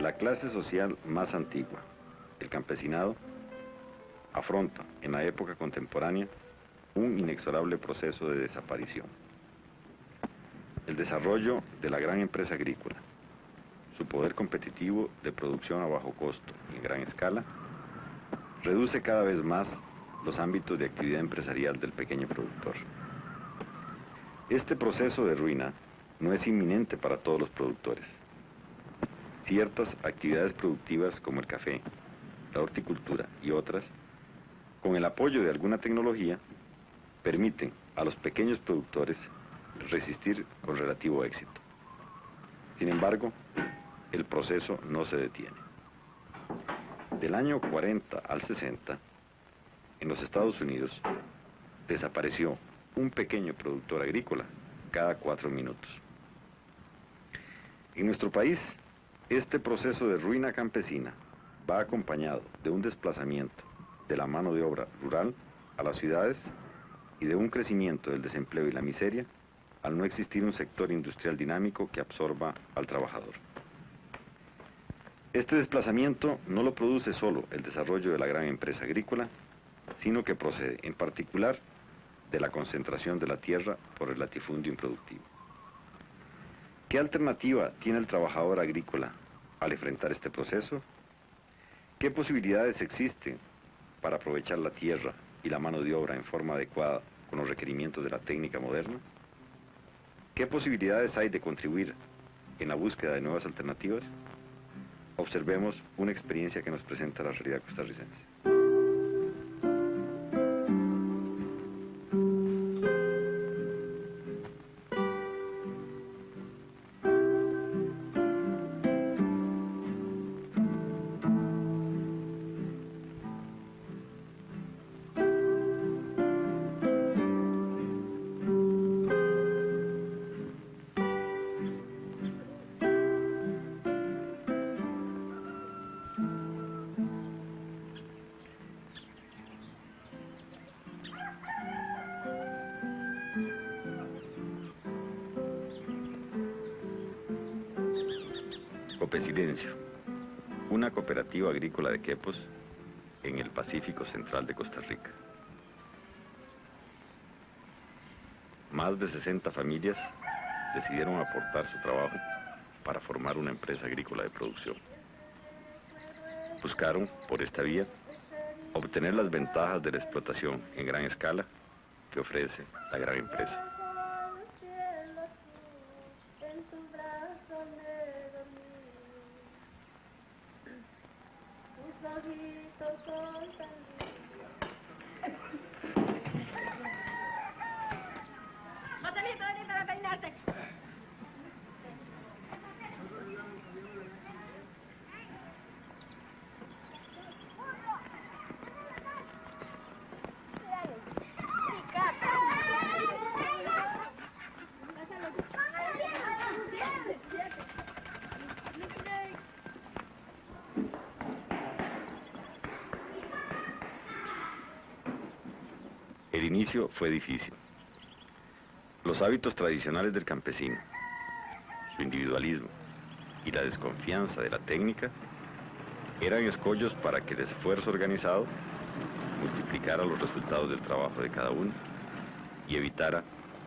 La clase social más antigua, el campesinado, afronta en la época contemporánea un inexorable proceso de desaparición. El desarrollo de la gran empresa agrícola, su poder competitivo de producción a bajo costo y en gran escala, reduce cada vez más los ámbitos de actividad empresarial del pequeño productor. Este proceso de ruina no es inminente para todos los productores. Ciertas actividades productivas como el café, la horticultura y otras, con el apoyo de alguna tecnología, permiten a los pequeños productores resistir con relativo éxito. Sin embargo, el proceso no se detiene. Del año 40 al 60, en los Estados Unidos, desapareció un pequeño productor agrícola cada 4 minutos. En nuestro país, este proceso de ruina campesina va acompañado de un desplazamiento de la mano de obra rural a las ciudades y de un crecimiento del desempleo y la miseria al no existir un sector industrial dinámico que absorba al trabajador. Este desplazamiento no lo produce solo el desarrollo de la gran empresa agrícola, sino que procede en particular de la concentración de la tierra por el latifundio improductivo. ¿Qué alternativa tiene el trabajador agrícola al enfrentar este proceso? ¿Qué posibilidades existen para aprovechar la tierra y la mano de obra en forma adecuada con los requerimientos de la técnica moderna? ¿Qué posibilidades hay de contribuir en la búsqueda de nuevas alternativas? Observemos una experiencia que nos presenta la realidad costarricense. Copesilencio, una cooperativa agrícola de quepos en el Pacífico Central de Costa Rica. Más de 60 familias decidieron aportar su trabajo para formar una empresa agrícola de producción. Buscaron, por esta vía, obtener las ventajas de la explotación en gran escala que ofrece la gran empresa. Para peinarte. El inicio fue difícil. Los hábitos tradicionales del campesino, su individualismo y la desconfianza de la técnica eran escollos para que el esfuerzo organizado multiplicara los resultados del trabajo de cada uno y evitara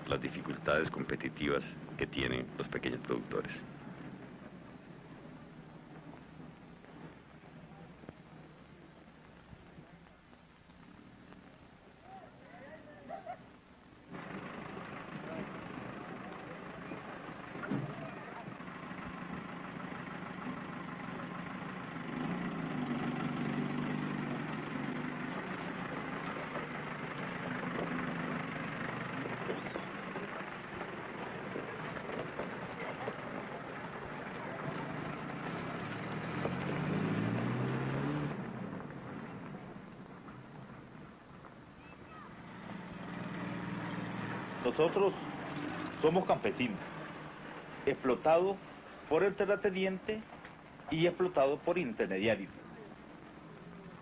las dificultades competitivas que tienen los pequeños productores. Nosotros somos campesinos, explotados por el terrateniente y explotados por intermediarios.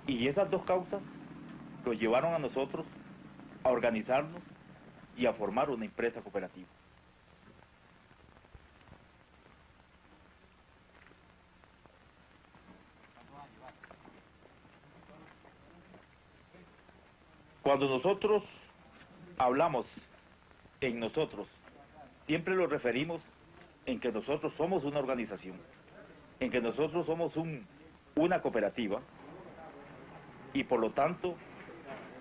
Y esas dos causas nos llevaron a nosotros a organizarnos y a formar una empresa cooperativa. Cuando nosotros hablamos en nosotros, siempre lo referimos en que nosotros somos una organización, en que nosotros somos una cooperativa, y por lo tanto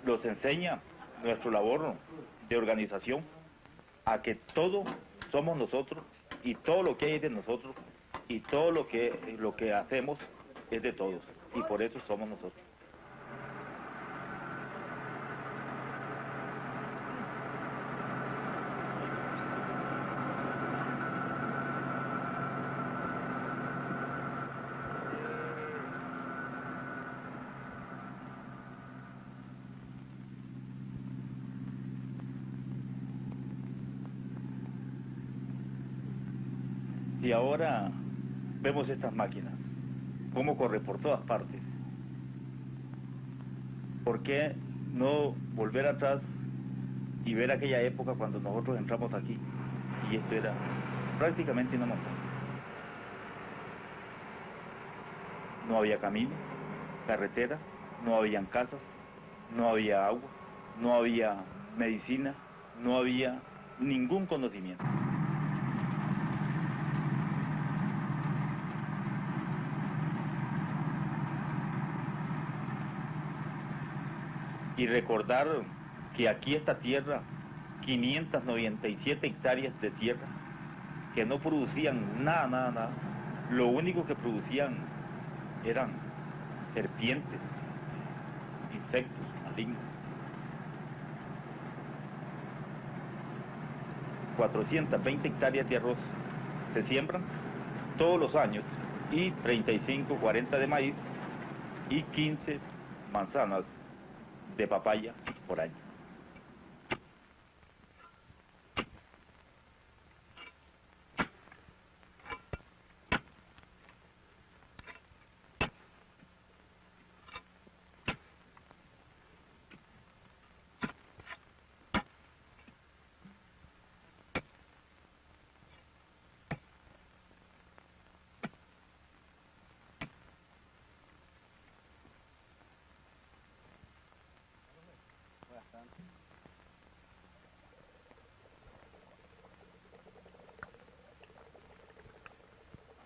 nos enseña nuestra labor de organización a que todo somos nosotros, y todo lo que hay es de nosotros, y todo lo que hacemos es de todos, y por eso somos nosotros. Y ahora vemos estas máquinas, cómo corre por todas partes. ¿Por qué no volver atrás y ver aquella época cuando nosotros entramos aquí? Y esto era prácticamente una montaña. No había camino, carretera, no habían casas, no había agua, no había medicina, no había ningún conocimiento. Y recordar que aquí esta tierra, 597 hectáreas de tierra, que no producían nada, lo único que producían eran serpientes, insectos malignos. 420 hectáreas de arroz se siembran todos los años, y 35, 40 de maíz, y 15 manzanas de papaya por año.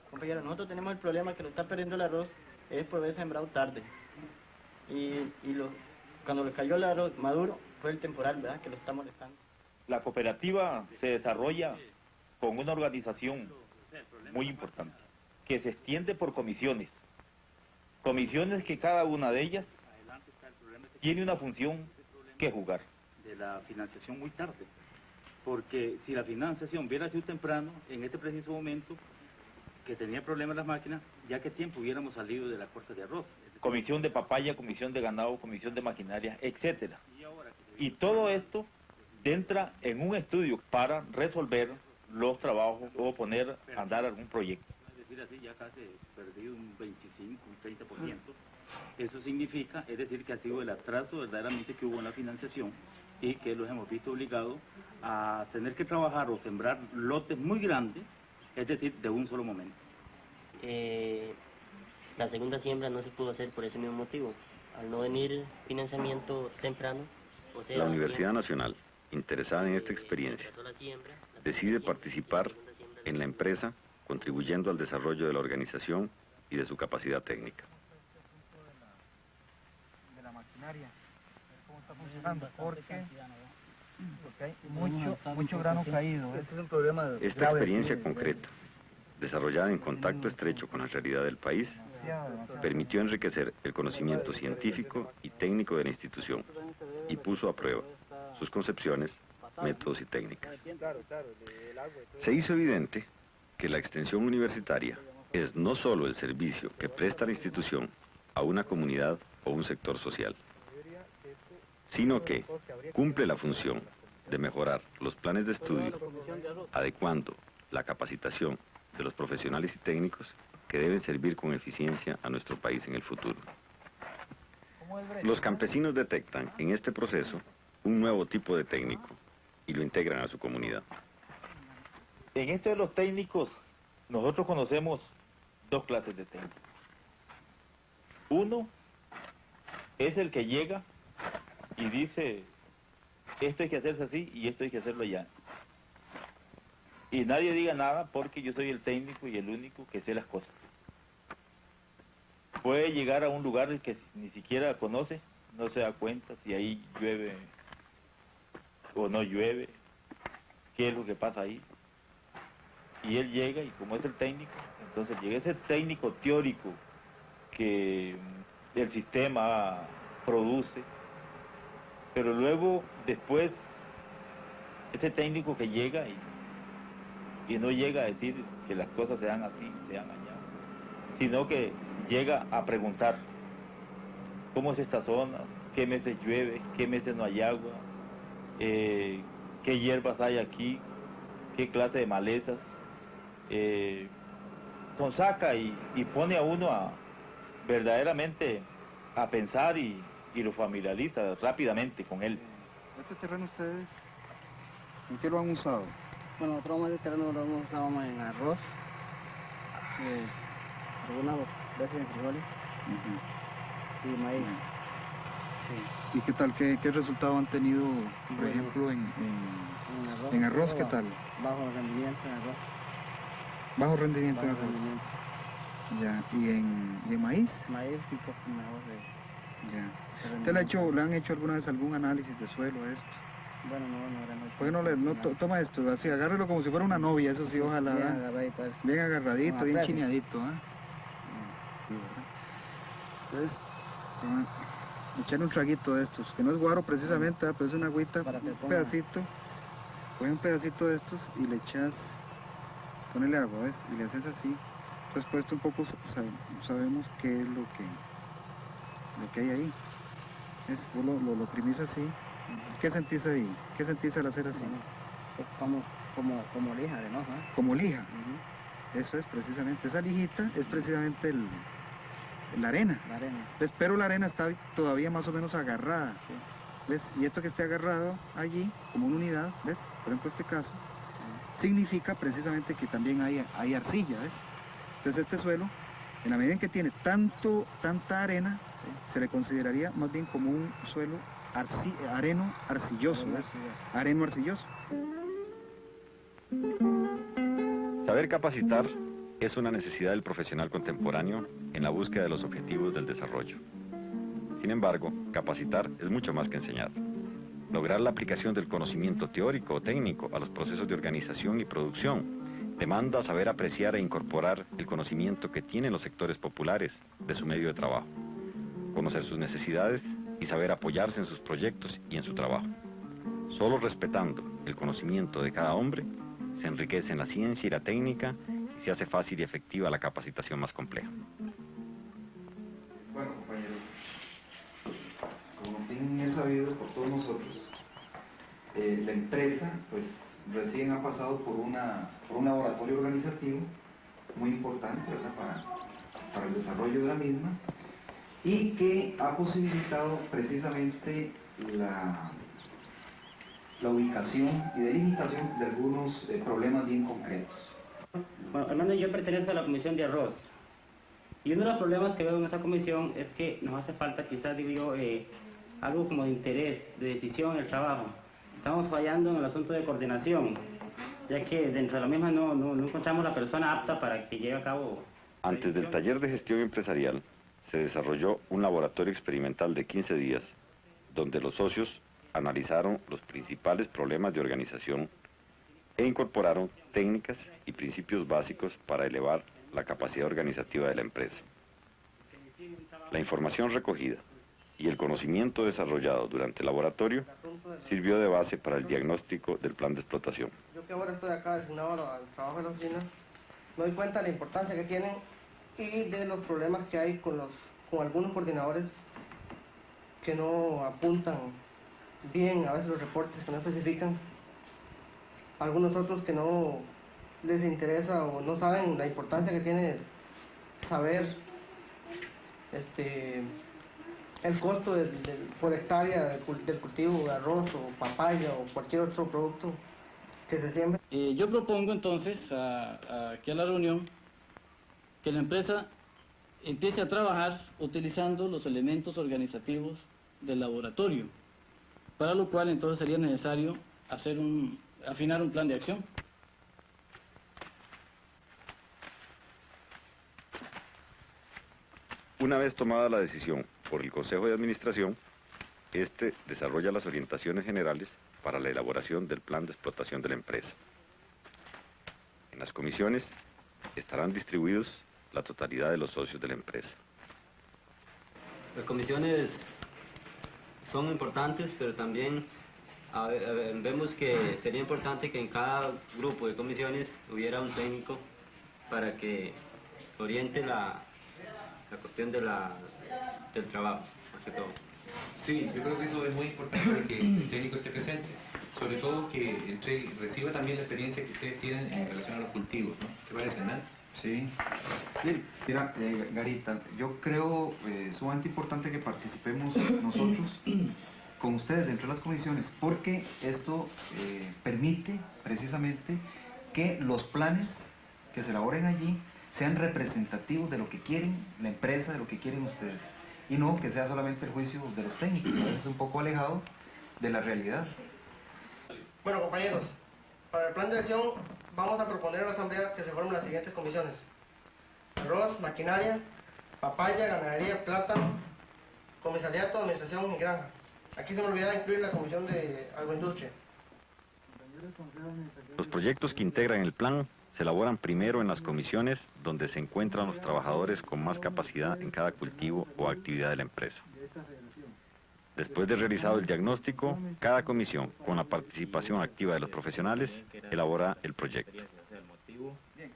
Compañero, nosotros tenemos el problema que lo está perdiendo el arroz es por haber sembrado tarde. Cuando le cayó el arroz maduro fue el temporal, ¿verdad?, que lo está molestando. La cooperativa se desarrolla con una organización muy importante, que se extiende por comisiones. Comisiones que cada una de ellas tiene una función que jugar. De la financiación muy tarde, porque si la financiación hubiera sido temprano, en este preciso momento, que tenía problemas las máquinas, ya que tiempo hubiéramos salido de la corte de arroz. Comisión de papaya, comisión de ganado, comisión de maquinaria, etcétera. Y todo esto entra en un estudio para resolver los trabajos o poner a andar algún proyecto. Es decir, así ya casi perdido un 25, un 30%. Eso significa, es decir, que ha sido el atraso verdaderamente que hubo en la financiación y que los hemos visto obligados a tener que trabajar o sembrar lotes muy grandes, es decir, de un solo momento. La segunda siembra no se pudo hacer por ese mismo motivo, al no venir financiamiento temprano. O sea, La Universidad Nacional, interesada en esta experiencia, decide participar en la empresa, contribuyendo al desarrollo de la organización y de su capacidad técnica. De la maquinaria, cómo está funcionando, porque hay mucho grano caído. Este es un problema Esta experiencia concreta, desarrollada en contacto estrecho con la realidad del país, permitió enriquecer el conocimiento científico y técnico de la institución y puso a prueba sus concepciones, métodos y técnicas. Se hizo evidente que la extensión universitaria es no solo el servicio que presta la institución a una comunidad o un sector social, sino que cumple la función de mejorar los planes de estudio, adecuando la capacitación de los profesionales y técnicos que deben servir con eficiencia a nuestro país en el futuro. Los campesinos detectan en este proceso un nuevo tipo de técnico y lo integran a su comunidad. En esto de los técnicos, nosotros conocemos dos clases de técnicos. Uno es el que llega y dice, esto hay que hacerse así y esto hay que hacerlo allá. Y nadie diga nada porque yo soy el técnico y el único que sé las cosas. Puede llegar a un lugar que ni siquiera conoce, no se da cuenta si ahí llueve o no llueve, qué es lo que pasa ahí. Y él llega y como es el técnico, entonces llega ese técnico teórico que el sistema produce, pero luego después ese técnico que llega y no llega a decir que las cosas sean así, sean allá, sino que llega a preguntar cómo es esta zona, qué meses llueve, qué meses no hay agua, qué hierbas hay aquí, qué clase de malezas, saca y pone a uno verdaderamente a pensar y lo familiariza rápidamente con él. ¿Este terreno ustedes en qué lo han usado? Bueno, nosotros este terreno lo usábamos en arroz, algunas veces en frijoles y maíz. Sí. ¿Y qué tal? ¿Qué resultado han tenido, por ejemplo, en arroz? ¿Qué tal? Bajo rendimiento en arroz. Bajo rendimiento en arroz. Ya. ¿Y en maíz? Maíz un poco mejor Ya. ¿Usted le han hecho alguna vez algún análisis de suelo a esto? Bueno, no era muy... ¿Por qué no toma esto? Así, agárrelo como si fuera una novia, eso sí, ojalá. Bien agarradito. Bien agarradito, bien chineadito, ¿eh? Sí, entonces, echarle un traguito de estos, que no es guaro precisamente, pero es una agüita, un pedacito, coge un pedacito de estos y le echas, ponele agua, ¿ves? Y le haces así. Entonces, pues esto un poco sabemos qué es lo que hay ahí. Vos lo oprimís así. ¿Qué sentís ahí? ¿Qué sentís al hacer así? Como lija de hoja. Como lija. Eso es precisamente, esa lijita es precisamente la arena. La arena. ¿Ves? Pero la arena está todavía más o menos agarrada. Sí. ¿Ves? Y esto que esté agarrado allí, como una unidad, ¿ves? Por ejemplo, este caso, significa precisamente que también hay arcilla, ¿ves? Entonces este suelo, en la medida en que tiene tanta arena, se le consideraría más bien como un suelo areno-arcilloso, ¿ves? Areno-arcilloso. Saber capacitar es una necesidad del profesional contemporáneo en la búsqueda de los objetivos del desarrollo. Sin embargo, capacitar es mucho más que enseñar. Lograr la aplicación del conocimiento teórico o técnico a los procesos de organización y producción demanda saber apreciar e incorporar el conocimiento que tienen los sectores populares de su medio de trabajo, conocer sus necesidades y saber apoyarse en sus proyectos y en su trabajo. Solo respetando el conocimiento de cada hombre, se enriquecen la ciencia y la técnica y se hace fácil y efectiva la capacitación más compleja. Bueno, compañeros, como bien es sabido por todos nosotros, la empresa, pues, recién ha pasado por un laboratorio organizativo muy importante, ¿verdad?, para el desarrollo de la misma, y que ha posibilitado precisamente la ubicación y delimitación de algunos problemas bien concretos. Bueno, Hernando, yo pertenezco a la comisión de arroz, y uno de los problemas que veo en esa comisión es que nos hace falta, quizás digo yo, algo como de interés, de decisión en el trabajo. Estamos fallando en el asunto de coordinación, ya que dentro de la misma no encontramos la persona apta para que lleve a cabo... Antes del taller de gestión empresarial, se desarrolló un laboratorio experimental de 15 días, donde los socios analizaron los principales problemas de organización e incorporaron técnicas y principios básicos para elevar la capacidad organizativa de la empresa. La información recogida y el conocimiento desarrollado durante el laboratorio sirvió de base para el diagnóstico del plan de explotación. Yo que ahora estoy acá designado al trabajo de la oficina, me doy cuenta de la importancia que tienen y de los problemas que hay con algunos coordinadores que no apuntan bien a veces los reportes, que no especifican, algunos otros que no les interesa o no saben la importancia que tiene saber el costo por hectárea del cultivo de arroz o papaya o cualquier otro producto que se siembre. Yo propongo entonces aquí a la reunión que la empresa empiece a trabajar utilizando los elementos organizativos del laboratorio. para lo cual entonces sería necesario afinar un plan de acción. Una vez tomada la decisión por el Consejo de Administración, este desarrolla las orientaciones generales para la elaboración del plan de explotación de la empresa. En las comisiones estarán distribuidos la totalidad de los socios de la empresa. Las comisiones son importantes, pero también vemos que sería importante que en cada grupo de comisiones hubiera un técnico para que oriente la cuestión del trabajo, más que todo. Sí, yo creo que eso es muy importante, que el técnico esté presente, sobre todo que reciba también la experiencia que ustedes tienen en relación a los cultivos, ¿no? ¿Te parece, Hernán? Sí. Mira, Garita, yo creo sumamente importante que participemos nosotros con ustedes dentro de las comisiones, porque esto permite precisamente que los planes que se elaboren allí sean representativos de lo que quieren la empresa, de lo que quieren ustedes, y no que sea solamente el juicio de los técnicos, a veces un poco alejado de la realidad. Bueno, compañeros, para el plan de acción vamos a proponer a la Asamblea que se formen las siguientes comisiones: arroz, maquinaria, papaya, ganadería, plátano, comisariato, administración y granja. Aquí se me olvidaba incluir la comisión de agroindustria. Los proyectos que integran el plan se elaboran primero en las comisiones donde se encuentran los trabajadores con más capacidad en cada cultivo o actividad de la empresa. Después de realizado el diagnóstico, cada comisión, con la participación activa de los profesionales, elabora el proyecto. Bien,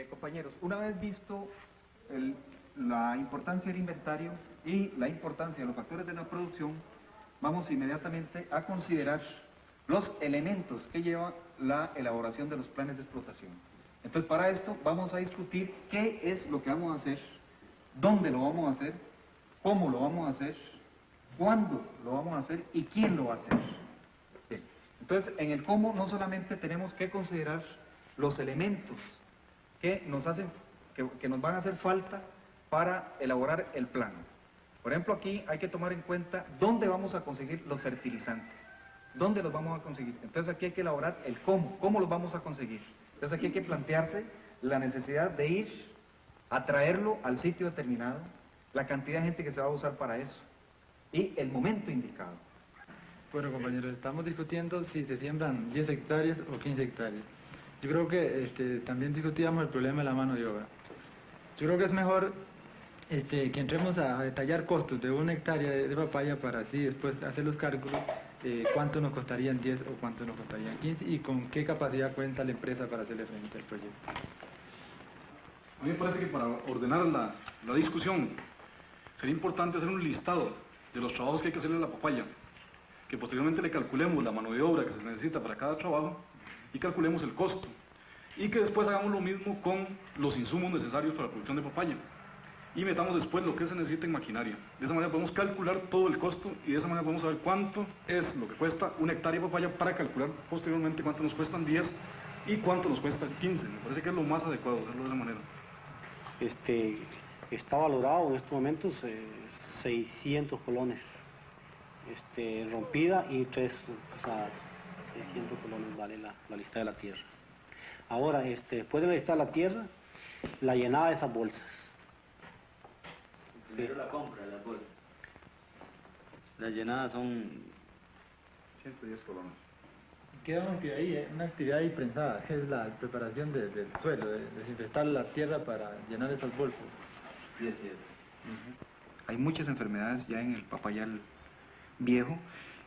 compañeros, una vez visto la importancia del inventario y la importancia de los factores de la producción, vamos inmediatamente a considerar los elementos que lleva la elaboración de los planes de explotación. Entonces, para esto vamos a discutir qué es lo que vamos a hacer, dónde lo vamos a hacer, cómo lo vamos a hacer, cuándo lo vamos a hacer y quién lo va a hacer. Bien. Entonces, en el cómo no solamente tenemos que considerar los elementos que nos van a hacer falta para elaborar el plan. Por ejemplo, aquí hay que tomar en cuenta dónde vamos a conseguir los fertilizantes. ¿Dónde los vamos a conseguir? Entonces aquí hay que elaborar el cómo los vamos a conseguir. Entonces aquí hay que plantearse la necesidad de ir a traerlo al sitio determinado, la cantidad de gente que se va a usar para eso y el momento indicado. Bueno, compañeros, estamos discutiendo si se siembran 10 hectáreas o 15 hectáreas. Yo creo que también discutíamos el problema de la mano de obra. Yo creo que es mejor que entremos a detallar costos de 1 hectárea de papaya para así después hacer los cálculos cuánto nos costarían 10 o cuánto nos costarían 15 y con qué capacidad cuenta la empresa para hacerle frente al proyecto. A mí me parece que para ordenar la discusión sería importante hacer un listado de los trabajos que hay que hacerle a la papaya, que posteriormente le calculemos la mano de obra que se necesita para cada trabajo y calculemos el costo, y que después hagamos lo mismo con los insumos necesarios para la producción de papaya y metamos después lo que se necesita en maquinaria. De esa manera podemos calcular todo el costo y de esa manera podemos saber cuánto es lo que cuesta 1 hectárea de papaya para calcular posteriormente cuánto nos cuestan 10 y cuánto nos cuesta 15. Me parece que es lo más adecuado hacerlo de esa manera. Está valorado en estos momentos 600 colones rompida y 3, o sea, 600 colones vale la lista de la tierra. Ahora, después de la lista de la tierra, la llenada de esas bolsas. Primero la compra de las bolsas. Las llenadas son 110 colones. Queda una actividad ahí prensada, que es la preparación del suelo, de desinfectar la tierra para llenar esas bolsas. Sí, es cierto. Hay muchas enfermedades ya en el papayal viejo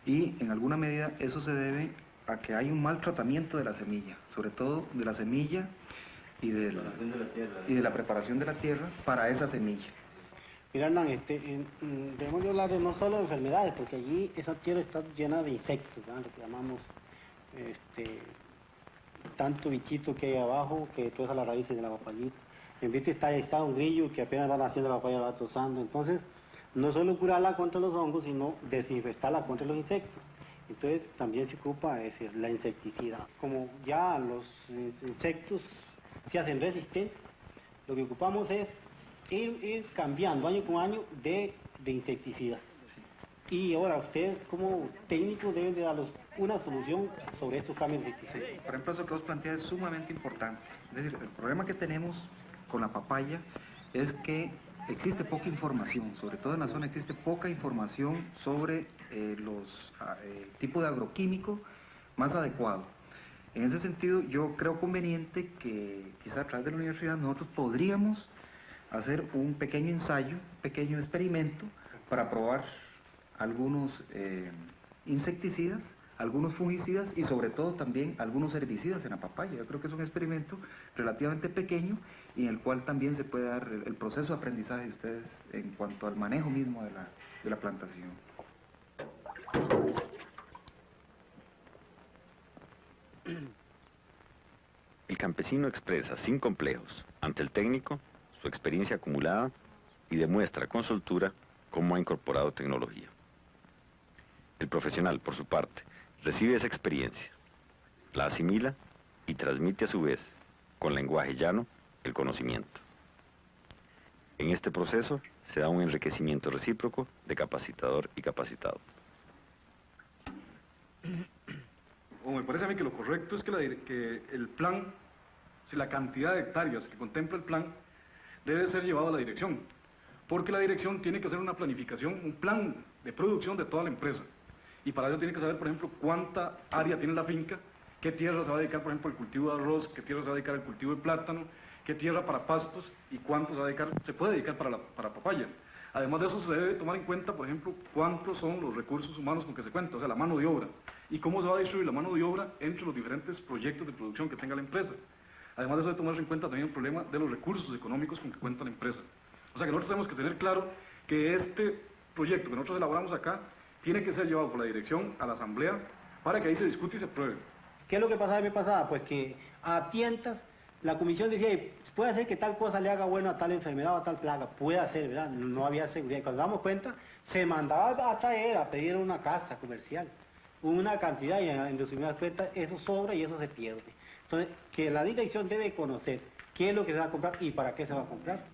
y en alguna medida eso se debe a que hay un mal tratamiento de la semilla, sobre todo de la semilla y de la preparación de la tierra para esa semilla. Mira, Hernán, debemos de hablar de no solo de enfermedades, porque allí esa tierra está llena de insectos, ¿verdad? Lo que llamamos tanto bichito que hay abajo que todas las raíces de la papayita. En vez está un grillo que apenas va naciendo la papaya, va trozando. Entonces, no solo curarla contra los hongos, sino desinfestarla contra los insectos. Entonces, también se ocupa la insecticida. Como ya los insectos se hacen resistentes, lo que ocupamos es ir cambiando año con año de insecticidas. Y ahora usted como técnico debe de darnos una solución sobre estos cambios de eficiencia. Por ejemplo, eso que vos planteas es sumamente importante. Es decir, el problema que tenemos con la papaya es que existe poca información, sobre todo en la zona existe poca información sobre los tipos de agroquímico más adecuado. En ese sentido, yo creo conveniente que quizá a través de la universidad nosotros podríamos hacer un pequeño ensayo, un pequeño experimento para probar algunos insecticidas, algunos fungicidas y sobre todo también algunos herbicidas en la papaya. Yo creo que es un experimento relativamente pequeño y en el cual también se puede dar el proceso de aprendizaje de ustedes en cuanto al manejo mismo de la plantación. El campesino expresa sin complejos ante el técnico su experiencia acumulada y demuestra con soltura cómo ha incorporado tecnología. El profesional, por su parte, recibe esa experiencia, la asimila y transmite a su vez, con lenguaje llano, el conocimiento. En este proceso se da un enriquecimiento recíproco de capacitador y capacitado. Me parece a mí que lo correcto es que el plan, si la cantidad de hectáreas que contempla el plan, debe ser llevado a la dirección, porque la dirección tiene que hacer una planificación, un plan de producción de toda la empresa. Y para eso tiene que saber, por ejemplo, cuánta área tiene la finca, qué tierra se va a dedicar, por ejemplo, al cultivo de arroz, qué tierra se va a dedicar al cultivo de plátano, qué tierra para pastos y cuánto se puede dedicar para papaya. Además de eso, se debe tomar en cuenta, por ejemplo, cuántos son los recursos humanos con que se cuenta, o sea, la mano de obra, y cómo se va a distribuir la mano de obra entre los diferentes proyectos de producción que tenga la empresa. Además de eso, debe tomarse en cuenta también el problema de los recursos económicos con que cuenta la empresa. O sea, que nosotros tenemos que tener claro que este proyecto que nosotros elaboramos acá tiene que ser llevado por la dirección a la asamblea para que ahí se discute y se apruebe. ¿Qué es lo que pasaba la vez pasada? Pues que a tientas la comisión decía, puede ser que tal cosa le haga bueno a tal enfermedad o a tal plaga, puede ser, ¿verdad? No había seguridad. Y cuando damos cuenta, se mandaba a traer, a pedir una casa comercial, una cantidad, y en resumidas cuentas, eso sobra y eso se pierde. Entonces, que la dirección debe conocer qué es lo que se va a comprar y para qué se va a comprar.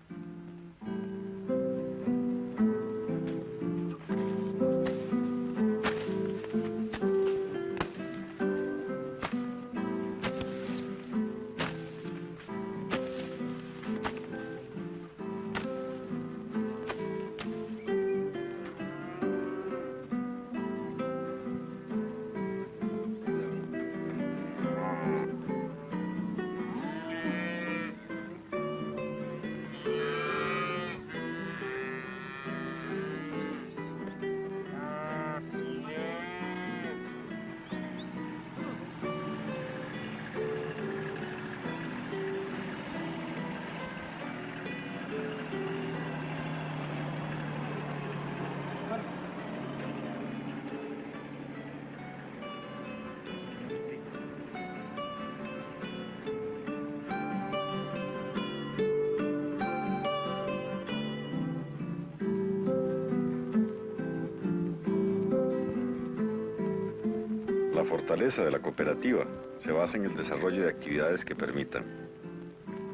La fortaleza de la cooperativa se basa en el desarrollo de actividades que permitan,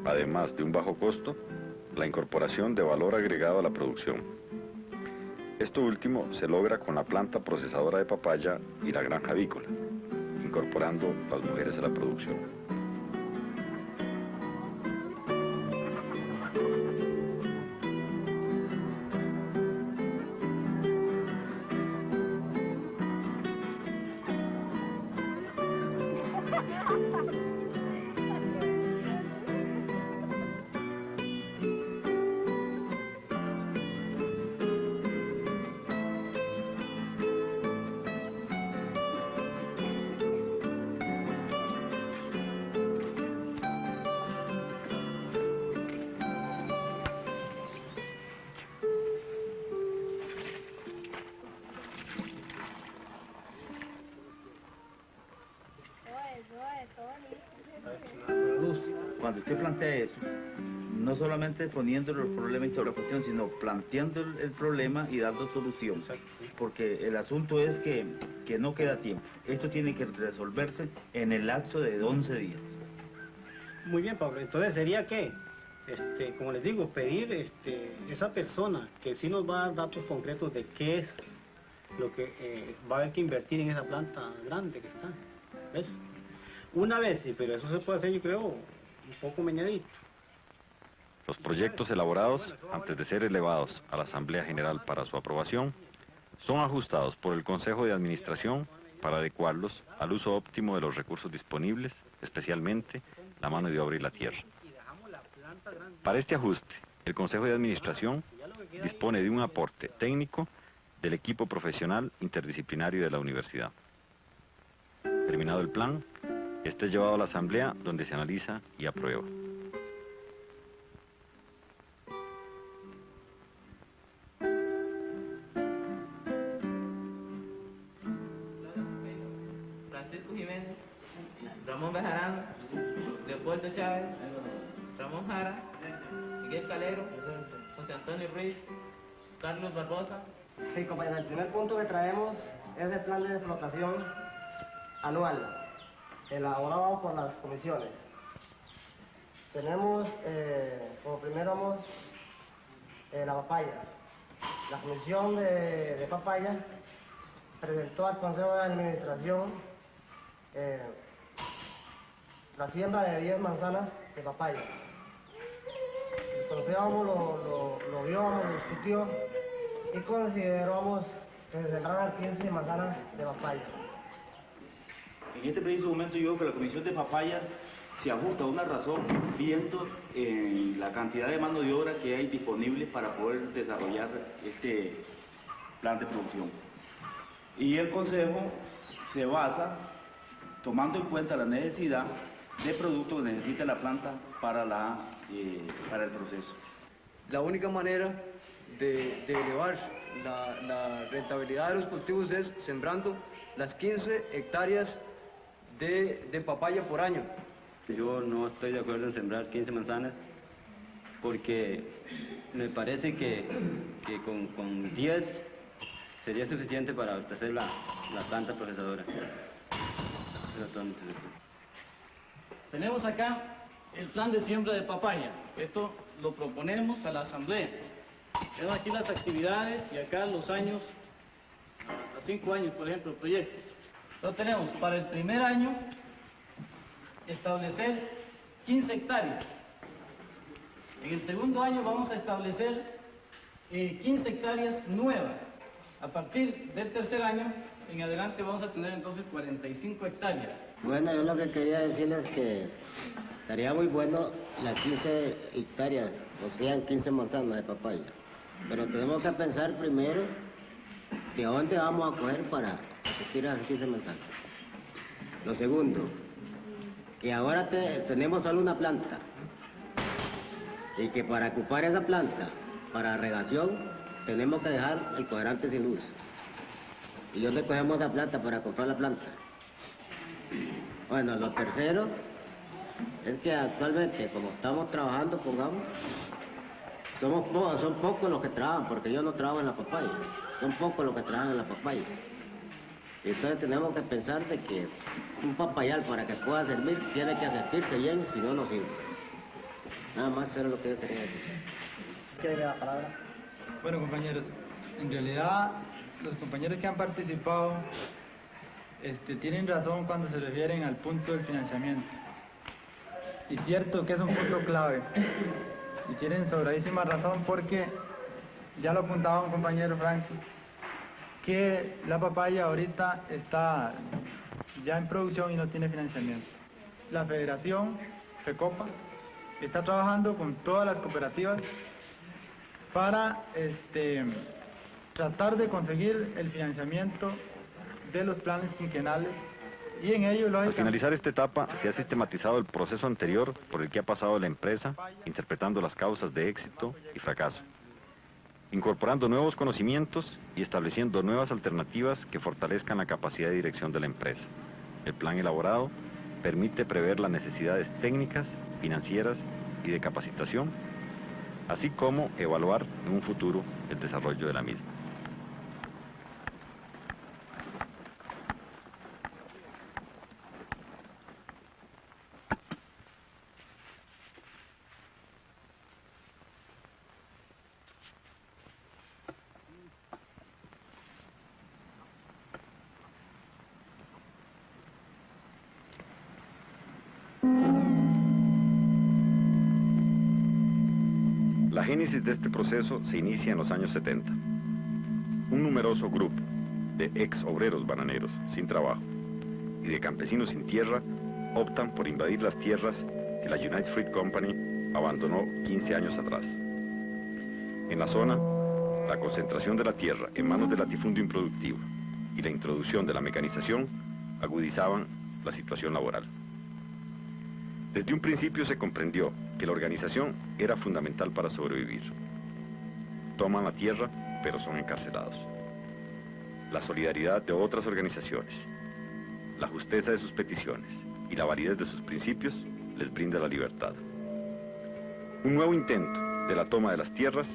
además de un bajo costo, la incorporación de valor agregado a la producción. Esto último se logra con la planta procesadora de papaya y la granja avícola, incorporando las mujeres a la producción. Cuando usted plantea eso, no solamente poniendo los problemas sobre la cuestión, sino planteando el problema y dando solución. Porque el asunto es que no queda tiempo. Esto tiene que resolverse en el lapso de 11 días. Muy bien, Pablo. Entonces sería que, como les digo, pedir esa persona que sí nos va a dar datos concretos de qué es lo que va a haber que invertir en esa planta grande que está. ¿Ves? Una vez, sí, pero eso se puede hacer, yo creo, un poco meñadito. Los proyectos elaborados, antes de ser elevados a la Asamblea General para su aprobación, son ajustados por el Consejo de Administración para adecuarlos al uso óptimo de los recursos disponibles, especialmente la mano de obra y la tierra. Para este ajuste, el Consejo de Administración dispone de un aporte técnico del equipo profesional interdisciplinario de la universidad. Terminado el plan, este es llevado a la Asamblea, donde se analiza y aprueba. Francisco Jiménez, Ramón Bejarano, Leopoldo Chávez, Ramón Jara, Miguel Calero, José Antonio Ruiz, Carlos Barbosa. Sí, compañeros, el primer punto que traemos es el plan de explotación anual, elaborado por las comisiones. Tenemos, como primero vamos, la papaya. La comisión de papaya presentó al Consejo de Administración la siembra de 10 manzanas de papaya. El Consejo lo vio, lo discutió y consideramos que se sembraran 15 manzanas de papaya. En este preciso momento yo creo que la Comisión de Papayas se ajusta a una razón viendo la cantidad de mano de obra que hay disponible para poder desarrollar este plan de producción. Y el Consejo se basa tomando en cuenta la necesidad de producto que necesita la planta para el proceso. La única manera de elevar la rentabilidad de los cultivos es sembrando las 15 hectáreas de papaya por año. Yo no estoy de acuerdo en sembrar 15 manzanas porque me parece que con 10 sería suficiente para abastecer la planta procesadora. Tenemos acá el plan de siembra de papaya. Esto lo proponemos a la Asamblea. Tenemos aquí las actividades y acá los años, a 5 años, por ejemplo, el proyecto. Lo tenemos para el primer año establecer 15 hectáreas. En el segundo año vamos a establecer 15 hectáreas nuevas. A partir del tercer año en adelante vamos a tener entonces 45 hectáreas. Bueno, yo lo que quería decirles es que estaría muy bueno las 15 hectáreas, o sean 15 manzanas de papaya. Pero tenemos que pensar primero de dónde vamos a coger para asistir a las 15 manzanas. Lo segundo, que ahora tenemos solo una planta y que para ocupar esa planta, para regación, tenemos que dejar el cuadrante sin luz. ¿Y dónde cogemos la planta para comprar la planta? Bueno, lo tercero es que actualmente, como estamos trabajando, pongamos, son pocos los que trabajan, porque yo no trabajo en la papaya, son pocos los que trabajan en la papaya. Y entonces tenemos que pensar de que un papayal para que pueda servir tiene que asistirse bien, si no, no sirve. Nada más eso es lo que yo quería decir. ¿Quiere la palabra? Bueno, compañeros, en realidad los compañeros que han participado tienen razón cuando se refieren al punto del financiamiento. Y cierto que es un punto clave. Y tienen sobradísima razón porque, ya lo apuntaba un compañero Frankie, que la papaya ahorita está ya en producción y no tiene financiamiento. La Federación, FECOPA, está trabajando con todas las cooperativas para tratar de conseguir el financiamiento de los planes quinquenales y en ello, lógicamente... Al finalizar esta etapa, se ha sistematizado el proceso anterior por el que ha pasado la empresa, interpretando las causas de éxito y fracaso, incorporando nuevos conocimientos y estableciendo nuevas alternativas que fortalezcan la capacidad de dirección de la empresa. El plan elaborado permite prever las necesidades técnicas, financieras y de capacitación, así como evaluar en un futuro el desarrollo de la misma. génesis de este proceso se inicia en los años 70. Un numeroso grupo de ex obreros bananeros sin trabajo y de campesinos sin tierra optan por invadir las tierras que la United Fruit Company abandonó 15 años atrás. En la zona, la concentración de la tierra en manos del latifundio improductivo y la introducción de la mecanización agudizaban la situación laboral. Desde un principio se comprendió que la organización era fundamental para sobrevivir. Toman la tierra, pero son encarcelados. La solidaridad de otras organizaciones, la justeza de sus peticiones y la validez de sus principios les brinda la libertad. Un nuevo intento de la toma de las tierras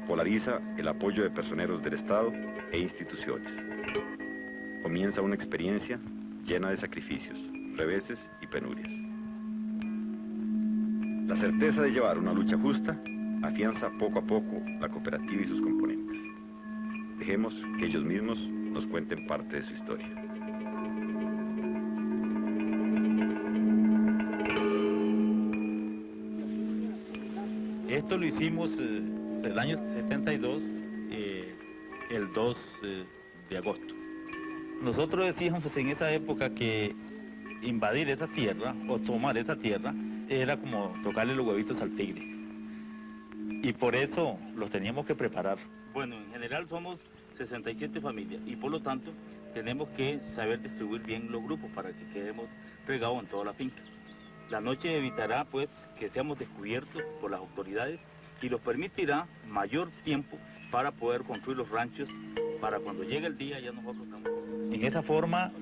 polariza el apoyo de personeros del Estado e instituciones. Comienza una experiencia llena de sacrificios, reveses y penurias. La certeza de llevar una lucha justa afianza poco a poco la cooperativa y sus componentes. Dejemos que ellos mismos nos cuenten parte de su historia. Esto lo hicimos el año 72, el 2 de agosto. Nosotros decíamos en esa época que invadir esa tierra o tomar esa tierra era como tocarle los huevitos al tigre. Y por eso los teníamos que preparar. Bueno, en general somos 67 familias y por lo tanto tenemos que saber distribuir bien los grupos para que quedemos regados en toda la finca. La noche evitará pues que seamos descubiertos por las autoridades y nos permitirá mayor tiempo para poder construir los ranchos para cuando llegue el día ya nosotros estamos. En esa forma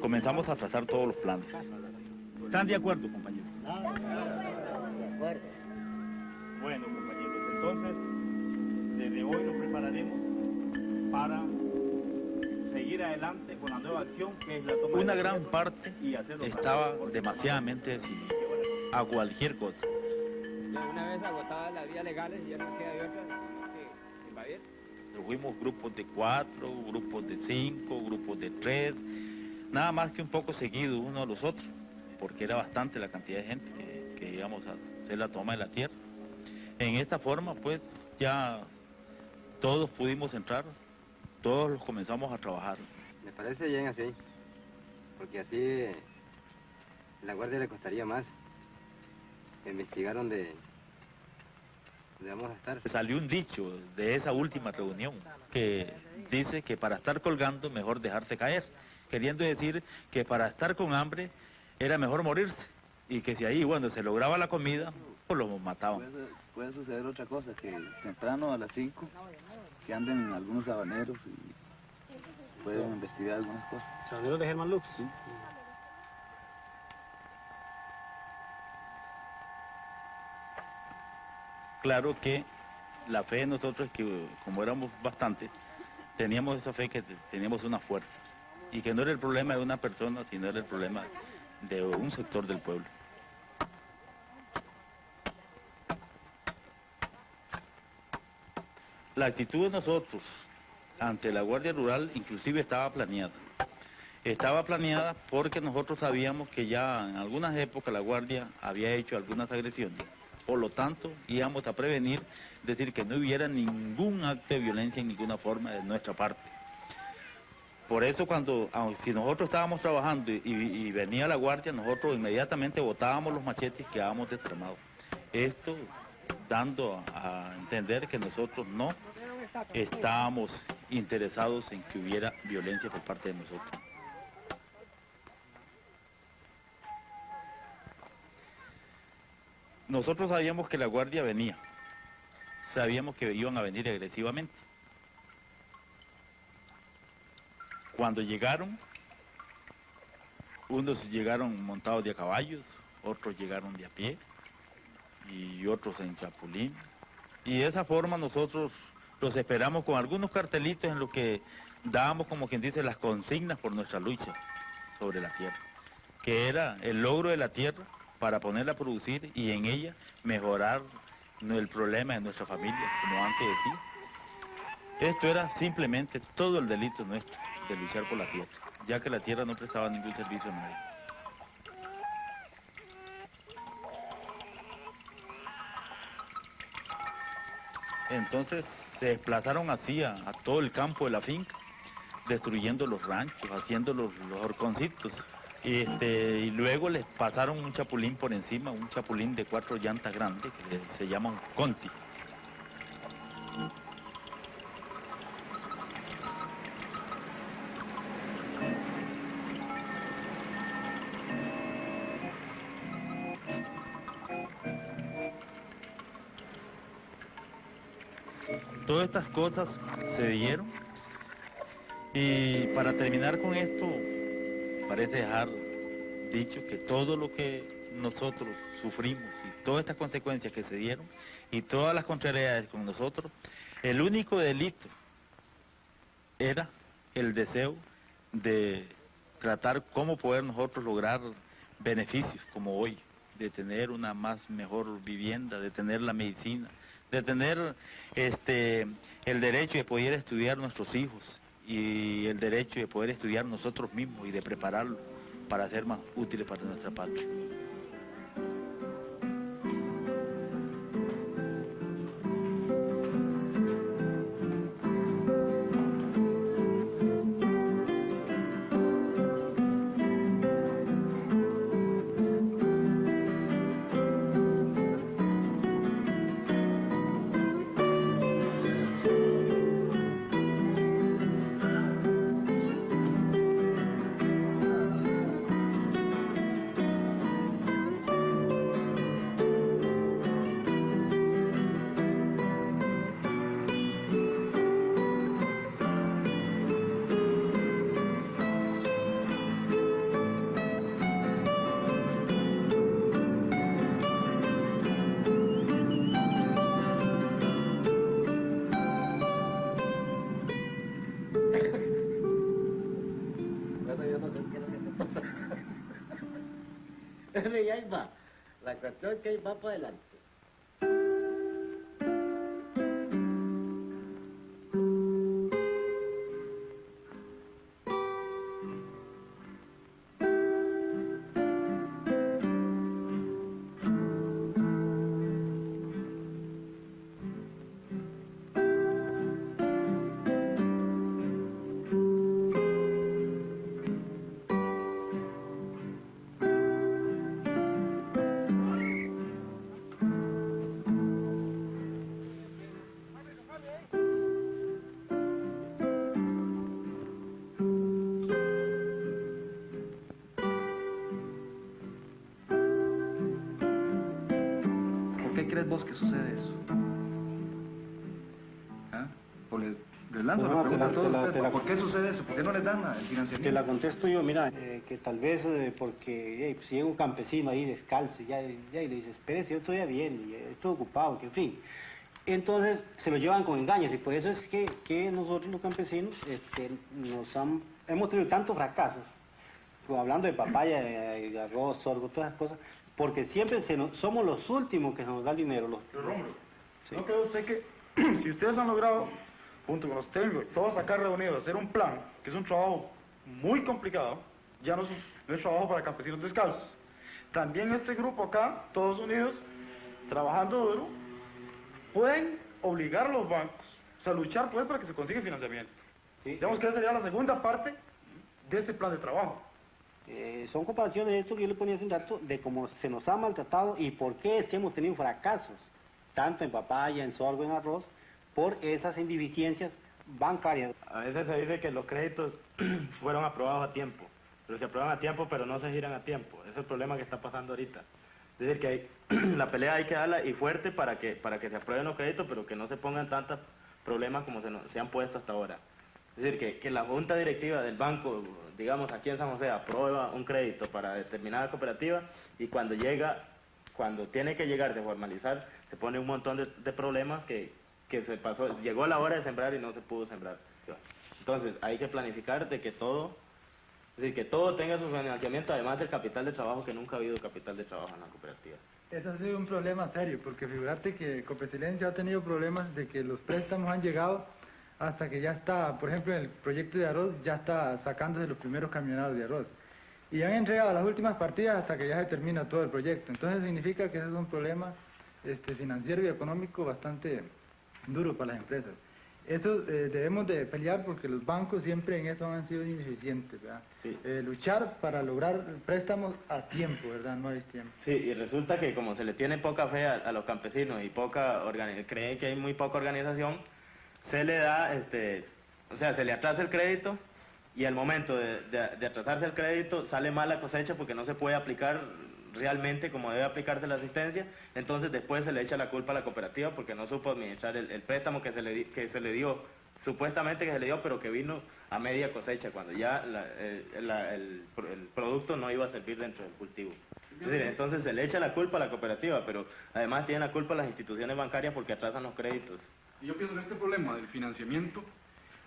comenzamos a trazar todos los planes. ¿Están de acuerdo, compañeros? De acuerdo. Bueno, compañeros, entonces desde hoy nos prepararemos para seguir adelante con la nueva acción que es la toma. Una gran parte estaba demasiadamente decidida a cualquier cosa. Una vez agotadas las vías legales ya no queda de otra que invadir. Fuimos grupos de 4, grupos de 5, grupos de 3, nada más que un poco seguidos uno a los otros, porque era bastante la cantidad de gente que íbamos a hacer la toma de la tierra. En esta forma, pues, ya todos pudimos entrar, todos los comenzamos a trabajar. Me parece bien así, porque así la guardia le costaría más investigar dónde vamos a estar. Salió un dicho de esa última reunión que dice que para estar colgando mejor dejarse caer, queriendo decir que para estar con hambre era mejor morirse y que si ahí, bueno, se lograba la comida, pues los mataban. Puede suceder otra cosa, que temprano a las 5 que anden algunos habaneros y pueden investigar algunas cosas. ¿Habaneros de Germán Lux? Sí. Claro que la fe de nosotros es que, como éramos bastantes, teníamos esa fe que teníamos una fuerza y que no era el problema de una persona, sino era el problema de un sector del pueblo. La actitud de nosotros ante la Guardia Rural inclusive estaba planeada. Estaba planeada porque nosotros sabíamos que ya en algunas épocas la Guardia había hecho algunas agresiones. Por lo tanto, íbamos a prevenir, decir que no hubiera ningún acto de violencia en ninguna forma de nuestra parte. Por eso si nosotros estábamos trabajando y venía la Guardia, nosotros inmediatamente botábamos los machetes y quedábamos destramados. Esto dando a entender que nosotros no estábamos interesados en que hubiera violencia por parte de nosotros. Nosotros sabíamos que la Guardia venía, sabíamos que iban a venir agresivamente. Cuando llegaron, unos llegaron montados de a caballos, otros llegaron de a pie y otros en chapulín. Y de esa forma nosotros los esperamos con algunos cartelitos en los que dábamos, como quien dice, las consignas por nuestra lucha sobre la tierra, que era el logro de la tierra para ponerla a producir y en ella mejorar el problema de nuestra familia, como antes decía. Esto era simplemente todo el delito nuestro de luchar por la tierra, ya que la tierra no prestaba ningún servicio a nadie. Entonces se desplazaron así a todo el campo de la finca, destruyendo los ranchos, haciendo los horconcitos. Y luego les pasaron un chapulín por encima, un chapulín de 4 llantas grandes, que se llama un Conti. Todas estas cosas se dieron, y para terminar con esto, parece dejar dicho que todo lo que nosotros sufrimos y todas estas consecuencias que se dieron y todas las contrariedades con nosotros, el único delito era el deseo de tratar cómo poder nosotros lograr beneficios como hoy, de tener una mejor vivienda, de tener la medicina, de tener el derecho de poder estudiar nuestros hijos y el derecho de poder estudiar nosotros mismos y de prepararlos para ser más útiles para nuestra patria. Y ahí va. La cuestión es que ahí va para adelante. ¿Por qué crees vos que sucede eso? ¿Ah? Porque les lanzo la pregunta a todos ustedes, ¿por qué sucede eso? ¿Por qué no les dan el financiamiento? Te la contesto yo, mira, que tal vez porque si llega un campesino ahí descalzo y le dice, espérese, yo estoy bien, y estoy ocupado, que en fin. Entonces se lo llevan con engaños, y por eso es que nosotros los campesinos hemos tenido tantos fracasos, hablando de papaya, de arroz, sorgo, todas esas cosas, porque siempre somos los últimos que se nos da el dinero. Pero Rómulo, ¿no cree usted que si ustedes han logrado, junto con los técnicos, todos acá reunidos, hacer un plan, que es un trabajo muy complicado, ya no es trabajo para campesinos descalzos? También este grupo acá, todos unidos, trabajando duro, pueden obligar a los bancos, o sea, luchar pues para que se consiga financiamiento. Digamos que esa sería la segunda parte de este plan de trabajo. Son comparaciones de esto que yo le ponía hace un rato, de cómo se nos ha maltratado y por qué es que hemos tenido fracasos, tanto en papaya, en sorgo, en arroz, por esas indeficiencias bancarias. A veces se dice que los créditos fueron aprobados a tiempo, pero se aprueban a tiempo, pero no se giran a tiempo. Ese es el problema que está pasando ahorita. Es decir, que la pelea hay que darla y fuerte para que se aprueben los créditos, pero que no se pongan tantos problemas como se han puesto hasta ahora. Es decir, que la junta directiva del banco, digamos aquí en San José, aprueba un crédito para determinada cooperativa y cuando tiene que llegar de formalizar, se pone un montón de problemas que llegó la hora de sembrar y no se pudo sembrar. Entonces, hay que planificar de que todo tenga su financiamiento, además del capital de trabajo, que nunca ha habido capital de trabajo en la cooperativa. Eso ha sido un problema serio, porque figurate que Copesilencia ha tenido problemas de que los préstamos han llegado hasta que ya está, por ejemplo, en el proyecto de arroz, ya está sacándose los primeros camionados de arroz. Y han entregado las últimas partidas hasta que ya se termina todo el proyecto. Entonces significa que ese es un problema financiero y económico bastante duro para las empresas. Eso debemos de pelear porque los bancos siempre en eso han sido ineficientes, ¿verdad? Sí. Luchar para lograr préstamos a tiempo, ¿verdad? No hay tiempo. Sí, y resulta que como se le tiene poca fe a los campesinos y creen que hay muy poca organización, se le da, o sea, se le atrasa el crédito y al momento de atrasarse el crédito sale mal la cosecha porque no se puede aplicar realmente como debe aplicarse la asistencia, entonces después se le echa la culpa a la cooperativa porque no supo administrar el préstamo que se le dio, supuestamente que se le dio, pero que vino a media cosecha, cuando ya el producto no iba a servir dentro del cultivo. Es decir, entonces se le echa la culpa a la cooperativa, pero además tiene la culpa las instituciones bancarias porque atrasan los créditos. Y yo pienso que este problema del financiamiento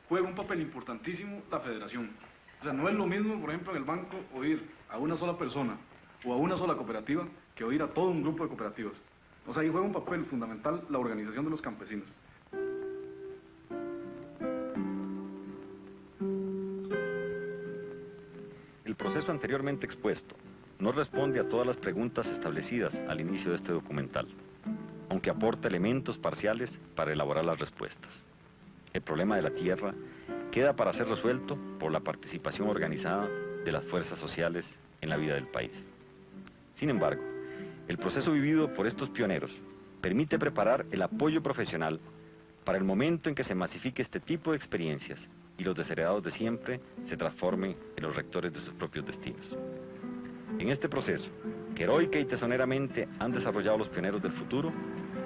juega un papel importantísimo la federación. O sea, no es lo mismo, por ejemplo, en el banco oír a una sola persona o a una sola cooperativa que oír a todo un grupo de cooperativas. O sea, ahí juega un papel fundamental la organización de los campesinos. El proceso anteriormente expuesto no responde a todas las preguntas establecidas al inicio de este documental, aunque aporta elementos parciales para elaborar las respuestas. El problema de la tierra queda para ser resuelto por la participación organizada de las fuerzas sociales en la vida del país. Sin embargo, el proceso vivido por estos pioneros permite preparar el apoyo profesional para el momento en que se masifique este tipo de experiencias y los desheredados de siempre se transformen en los rectores de sus propios destinos. En este proceso, que heroica y tesoneramente han desarrollado los pioneros del futuro,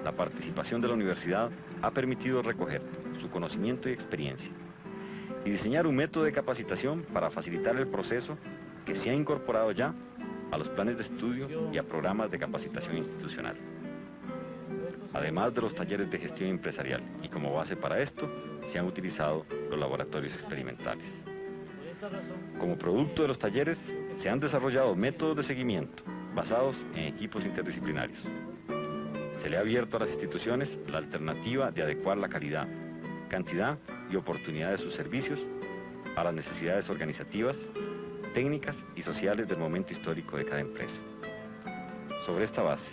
la participación de la universidad ha permitido recoger su conocimiento y experiencia y diseñar un método de capacitación para facilitar el proceso que se ha incorporado ya a los planes de estudio y a programas de capacitación institucional. Además de los talleres de gestión empresarial, y como base para esto, se han utilizado los laboratorios experimentales. Como producto de los talleres, se han desarrollado métodos de seguimiento basados en equipos interdisciplinarios. Se le ha abierto a las instituciones la alternativa de adecuar la calidad, cantidad y oportunidad de sus servicios a las necesidades organizativas, técnicas y sociales del momento histórico de cada empresa. Sobre esta base,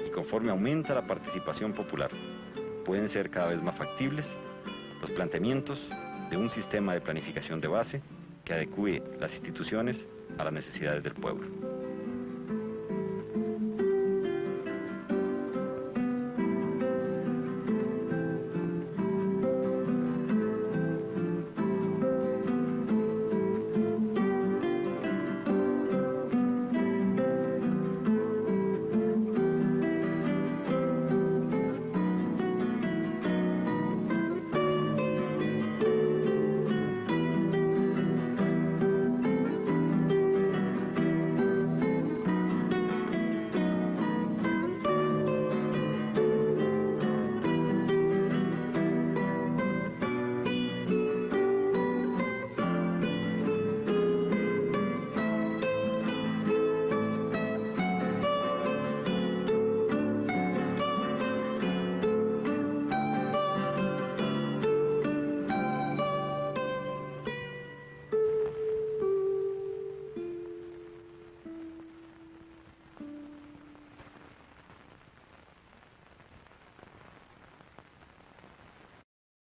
y conforme aumenta la participación popular, pueden ser cada vez más factibles los planteamientos de un sistema de planificación de base que adecúe las instituciones a las necesidades del pueblo.